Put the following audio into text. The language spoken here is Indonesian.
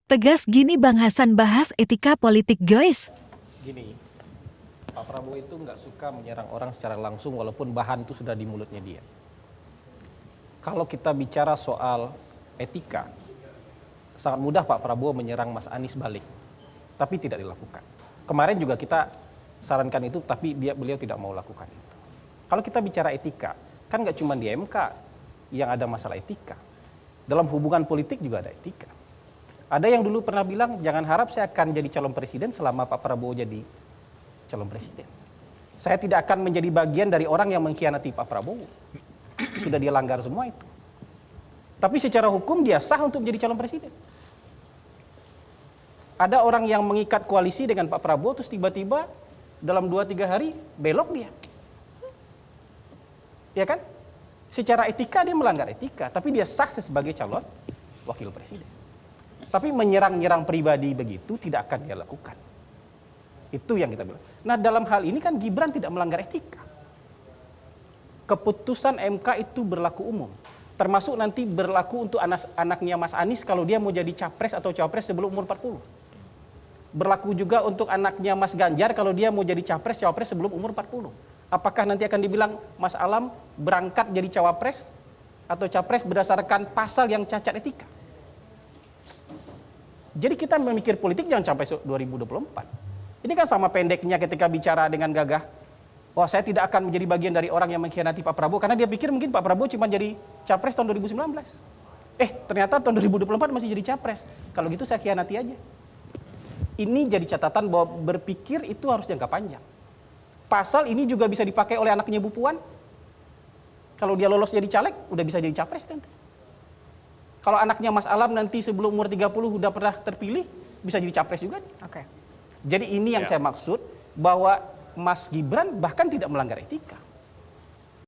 Tegas gini Bang Hasan bahas etika politik guys. Gini, Pak Prabowo itu nggak suka menyerang orang secara langsung walaupun bahan itu sudah di mulutnya dia. Kalau kita bicara soal etika, sangat mudah Pak Prabowo menyerang Mas Anies balik, tapi tidak dilakukan. Kemarin juga kita sarankan itu, tapi beliau tidak mau lakukan itu. Kalau kita bicara etika, kan nggak cuma di MK yang ada masalah etika. Dalam hubungan politik juga ada etika. Ada yang dulu pernah bilang, jangan harap saya akan jadi calon presiden selama Pak Prabowo jadi calon presiden. Saya tidak akan menjadi bagian dari orang yang mengkhianati Pak Prabowo. Sudah dia langgar semua itu. Tapi secara hukum dia sah untuk menjadi calon presiden. Ada orang yang mengikat koalisi dengan Pak Prabowo, terus tiba-tiba dalam 2-3 hari belok dia. Ya kan? Secara etika dia melanggar etika, tapi dia sah sebagai calon wakil presiden. Tapi menyerang-nyerang pribadi begitu tidak akan dia lakukan. Itu yang kita bilang. Nah dalam hal ini kan Gibran tidak melanggar etika. Keputusan MK itu berlaku umum. Termasuk nanti berlaku untuk anaknya Mas Anies kalau dia mau jadi capres atau cawapres sebelum umur 40. Berlaku juga untuk anaknya Mas Ganjar kalau dia mau jadi capres cawapres sebelum umur 40. Apakah nanti akan dibilang Mas Alam berangkat jadi cawapres atau capres berdasarkan pasal yang cacat etika? Jadi kita memikir politik jangan sampai 2024. Ini kan sama pendeknya ketika bicara dengan Gagah, wah saya tidak akan menjadi bagian dari orang yang mengkhianati Pak Prabowo, karena dia pikir mungkin Pak Prabowo cuma jadi capres tahun 2019. Ternyata tahun 2024 masih jadi capres. Kalau gitu saya khianati aja. Ini jadi catatan bahwa berpikir itu harus jangka panjang. Pasal ini juga bisa dipakai oleh anaknya Bu Puan. Kalau dia lolos jadi caleg, udah bisa jadi capres nanti. Kalau anaknya Mas Alam nanti sebelum umur 30 udah pernah terpilih, bisa jadi capres juga. Oke. Jadi ini yang saya maksud, bahwa Mas Gibran bahkan tidak melanggar etika.